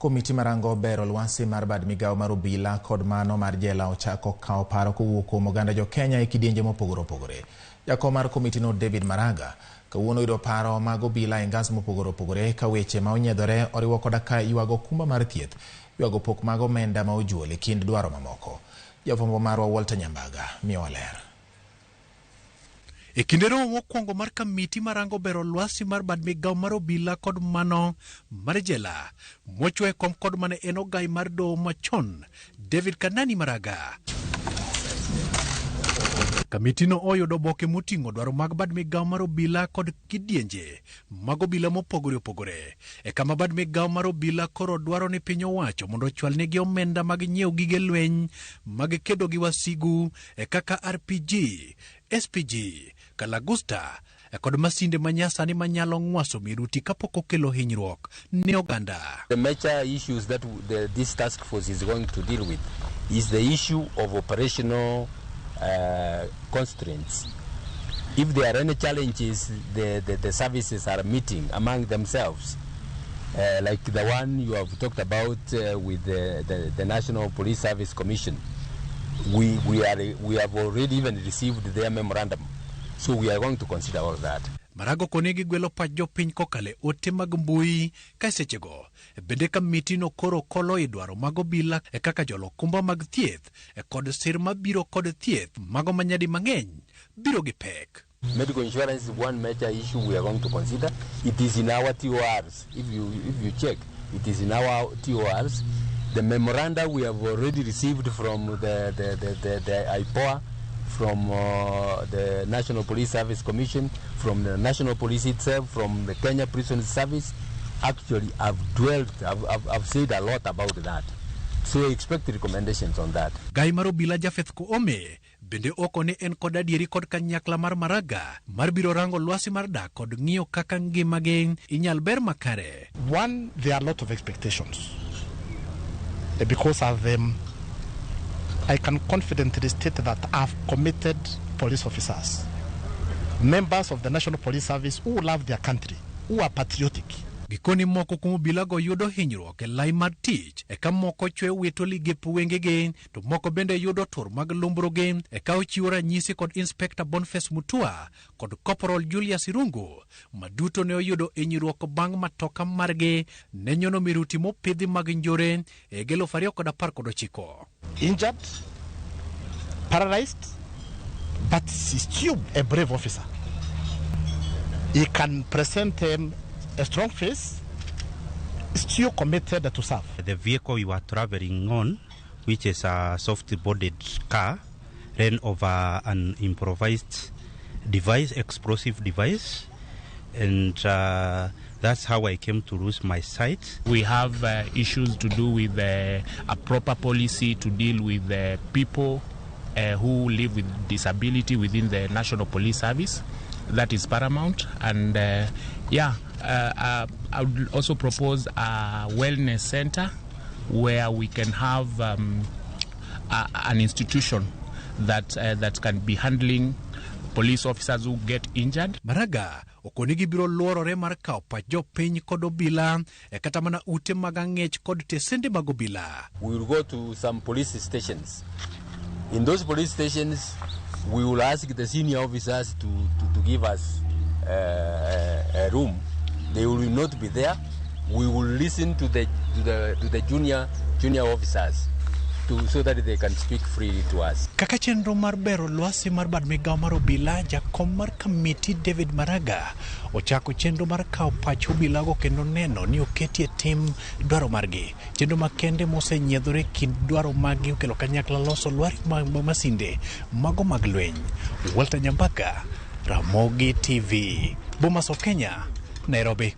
Komiti marango bero lwasi mar bad migao mar obila kod mano mar jela ochako kao paro kowuok kuom oganda jo Kenya e kidienje mopogore opogore. Jakom mar komiti no David Maraga kawuono yudo paro mag obila e ngas mopogore opogore ka weche ma onyiedhore oriwo koda ka ywago kumba mar thieth, ywago pok mag omenda ma ojuol e kind dwaro mamoko. Jafwambo marwa Walter Nyambaga miyo ler. E kinde romo mokwongo mar kamiti marango bero lwasi mar bad migao mar obila kod mano mar jela, mochwe kom kod mane en ogai mar doho machon David Kanani Maraga. Kamiti no oyudo boke moting'o dwaro mag bad migao mar obila kod kidienje mag obila mopogore opogore. E kama bad migao mar obila koro dwaro ni piny owacho mondo ochwal negi omenda mag nyiewo gige lweny mag kedo gi wasigu kaka RPG, SPG, Kalagusta kod masinde manyasani manyalo ng'waso miruti kapok okelo hinyruok ne oganda. The major issues that this task force is going to deal with is the issue of operational constraints. If there are any challenges the services are meeting among themselves, like the one you have talked about with the National Police Service Commission, we have already even received their memorandum, so we are going to consider all that. Marago konegi gwelo pach jopiny kokale ote mag mbui ka sechego bende kamiti no koro kolo idwaro mag obila kaka jolo kumba mag thieth kod sir mabiro kod thieth mago manyadi mang'eny biro gi pek. Medical insurance is one major issue we are going to consider. It is in our TORs. If you check, it is in our TORs. The memoranda we have already received from the IPOA, from the National Police Service Commission, from the National Police itself, from the Kenya Prison Service. Actually, I've said a lot about that. So expect recommendations on that. Gai maro bila Jafeth Koome bende oko ne en kod adieri kod kanyakla mar Maraga mar biro rango lwasi mar dak kod ng'iyo kaka ngimagi inyal ber makare. One, there are a lot of expectations. Because of them, I can confidently state that I've committed police officers, members of the National Police Service who love their country, who are patriotic. Gikoni moko kuom obila go yudo hinyruok e lai mar tich eka moko chwe wito ligep wengegi to moko bende yudo tur mag lumbrugi eka ochiwo ranyisi kod Inspector Boniface Mutua kod Corporal Julius Irungu maduto ne oyudo hinyruok bang' matoka margi ne nyono miruti mopidhi mag njore e 2019. Injured, paralyzed, but he's still a brave officer. He can present a strong face, still committed to serve. The vehicle we were traveling on, which is a soft-bodied car, ran over an improvised device, explosive device, and that's how I came to lose my sight. We have issues to do with a proper policy to deal with people who live with disability within the National Police Service. That is paramount. And I would also propose a wellness center where we can have an institution that can be handling police officers who get injured. Maraga okonigi biro luorore mar kao pach jopiny kod obila kata mana ute mag ang'ech kod tesende mag obila. We will go to some police stations. In those police stations, we will ask the senior officers to give us a room. They will not be there. We will listen to the junior officers so that they can speak freely to us. Kaka chenro mar bero lwasi mar bad migao mar obila, jakom mar kamiti David Maraga ochako chenro mar kao pach obila go kendo neno ni oketie tim dwaro margi. Chenro makende mosenyiedhore kind dwaro magi okelo kanyakla loso lwari mag masinde mago mag lweny. Walter Nyambaga, Ramogi TV, Bomas of Kenya, Nairobi.